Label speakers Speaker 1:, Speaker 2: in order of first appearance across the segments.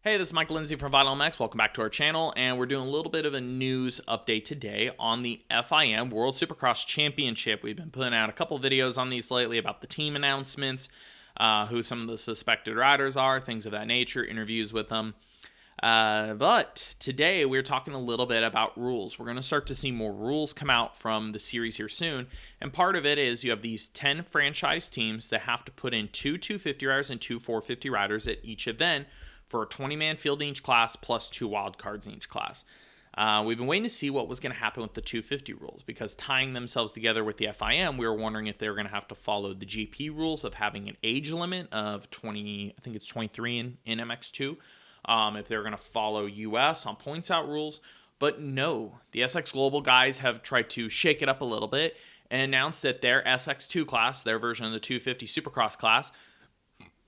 Speaker 1: Hey, this is Mike Lindsay from Vital MX. Welcome back to our channel, and we're doing a little bit of a news update today on the FIM World Supercross Championship. We've been putting out a couple videos on these lately about the team announcements, who some of the suspected riders are, things of that nature, interviews with them. But today we're talking a little bit about rules. We're going to start to see more rules come out from the series here soon, and part of it is you have these 10 franchise teams that have to put in two 250 riders and two 450 riders at each event for a 20-man field in each class plus two wild cards in each class. We've been waiting to see what was going to happen with the 250 rules because tying themselves together with the FIM, we were wondering if they were going to have to follow the GP rules of having an age limit of 20, I think it's 23 in MX2, if they were going to follow US on points out rules. But no, the SX Global guys have tried to shake it up a little bit and announced that their SX2 class, their version of the 250 Supercross class,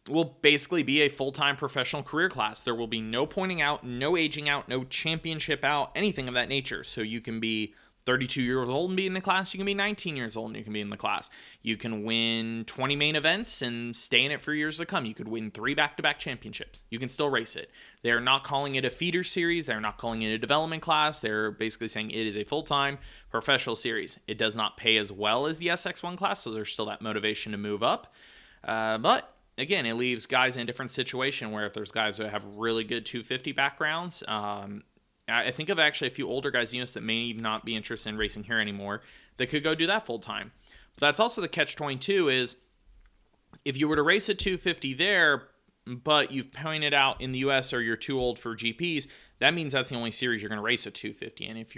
Speaker 1: will basically be a full-time professional career class. There will be no pointing out, no aging out, no championship out, anything of that nature. So you can be 32 years old and be in the class. You can be 19 years old and you can be in the class. You can win 20 main events and stay in it for years to come. You could win 3 back-to-back championships. You can still race it. They're not calling it a feeder series. They're not calling it a development class. They're basically saying it is a full-time professional series. It does not pay as well as the SX1 class, so there's still that motivation to move up. But again, it leaves guys in a different situation where if there's guys that have really good 250 backgrounds, I think of actually a few older guys in US that may not be interested in racing here anymore that could go do that full time. But that's also the catch-22 is if you were to race at 250 there, but you've pointed out in the US or you're too old for GPs, that means that's the only series you're going to race at 250. And if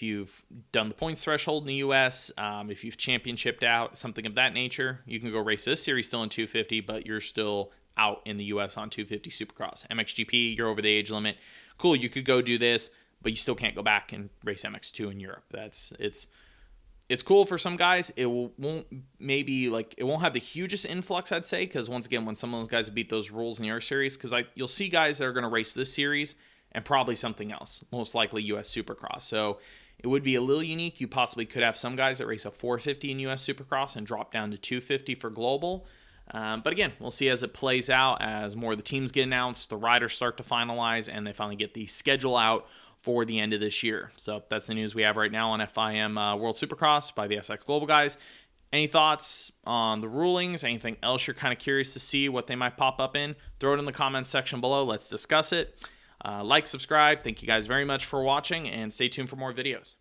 Speaker 1: you've done the points threshold in the U.S., if you've championshiped out, something of that nature, you can go race this series still in 250, but you're still out in the U.S. on 250 Supercross. MXGP, you're over the age limit. Cool, you could go do this, but you still can't go back and race MX2 in Europe. It's cool for some guys. It won't have the hugest influx, I'd say, because once again, when some of those guys beat those rules in the other series, because you'll see guys that are going to race this series and probably something else, most likely U.S. Supercross. So it would be a little unique. You possibly could have some guys that race a 450 in U.S. Supercross and drop down to 250 for global. But again, we'll see as it plays out, as more of the teams get announced, the riders start to finalize, and they finally get the schedule out for the end of this year. So that's the news we have right now on FIM World Supercross by the SX Global guys. Any thoughts on the rulings? Anything else you're kind of curious to see what they might pop up in? Throw it in the comments section below. Let's discuss it. Like, subscribe. Thank you guys very much for watching, and stay tuned for more videos.